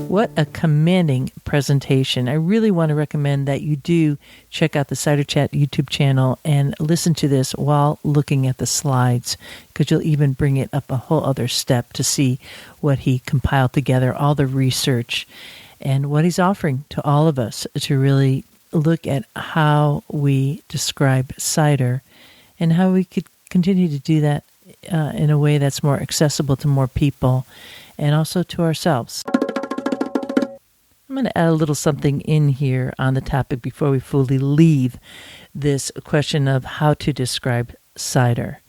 What a commanding presentation. I really want to recommend that you do check out the Cider Chat YouTube channel and listen to this while looking at the slides, because you'll even bring it up a whole other step to see what he compiled together, all the research, and what he's offering to all of us to really look at how we describe cider and how we could continue to do that in a way that's more accessible to more people and also to ourselves. I'm going to add a little something in here on the topic before we fully leave this question of how to describe cider.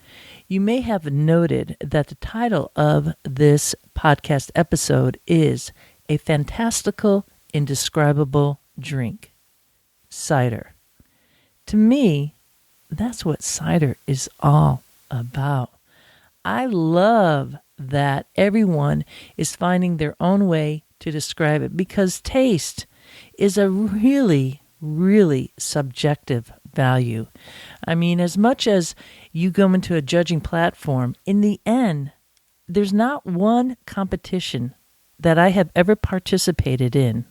You may have noted that the title of this podcast episode is A Fantastical, Indescribable Drink. Cider. To me, that's what cider is all about. I love that everyone is finding their own way to describe it, because taste is a really, really subjective value. I mean, as much as you go into a judging platform, in the end, there's not one competition that I have ever participated in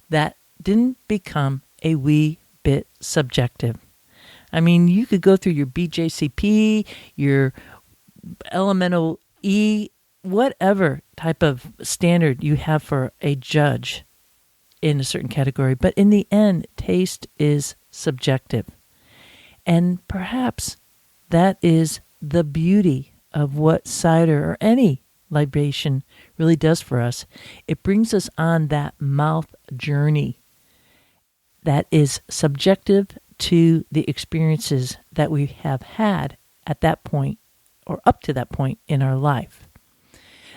that didn't become a wee bit subjective. I mean, you could go through your BJCP, your elemental E, whatever type of standard you have for a judge in a certain category. But in the end, taste is subjective. And perhaps that is the beauty of what cider or any libation really does for us. It brings us on that mouth journey that is subjective to the experiences that we have had at that point or up to that point in our life.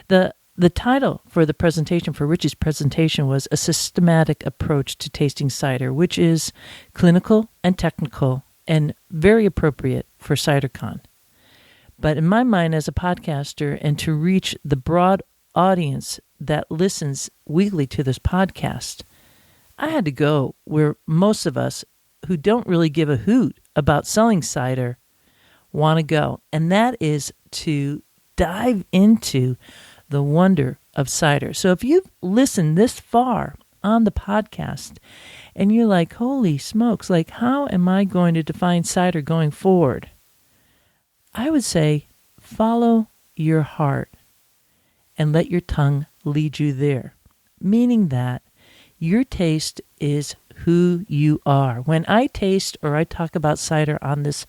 The title for the presentation, for Richie's presentation, was A Systematic Approach to Tasting Cider, which is clinical and technical and very appropriate for CiderCon. But in my mind as a podcaster, and to reach the broad audience that listens weekly to this podcast, I had to go where most of us who don't really give a hoot about selling cider want to go. And that is to dive into the wonder of cider. So if you've listened this far on the podcast and you're like, holy smokes, like how am I going to define cider going forward? I would say follow your heart and let your tongue lead you there. Meaning that your taste is who you are. When I taste or I talk about cider on this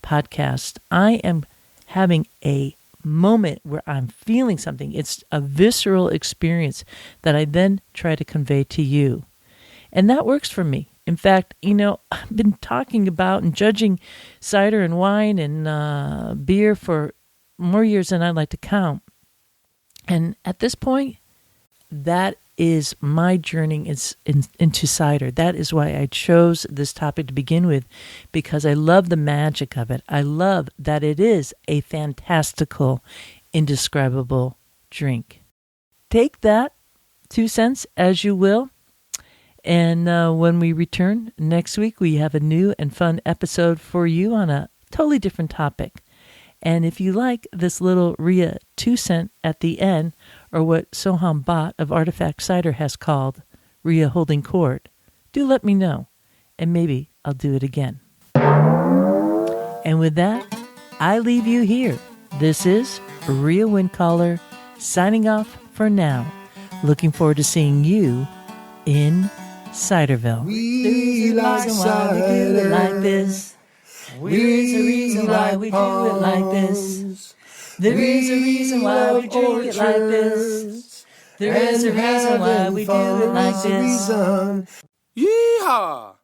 podcast, I am having a moment where I'm feeling something. It's a visceral experience that I then try to convey to you. And that works for me. In fact, I've been talking about and judging cider and wine and beer for more years than I'd like to count. And at this point, that is my journey into cider. That is why I chose this topic to begin with, because I love the magic of it. I love that it is a fantastical, indescribable drink. Take that 2 cents as you will. And when we return next week, we have a new and fun episode for you on a totally different topic. And if you like this little Rhea 2 cent at the end, or what Soham Bhatt of Artifact Cider has called Rhea holding court, do let me know, and maybe I'll do it again. And with that, I leave you here. This is Rhea Windcaller signing off for now. Looking forward to seeing you in Ciderville. We like cider like this. There is a reason why we do it like this. There is a reason why we drink it like this. There is a reason why we do it like this. Yeehaw!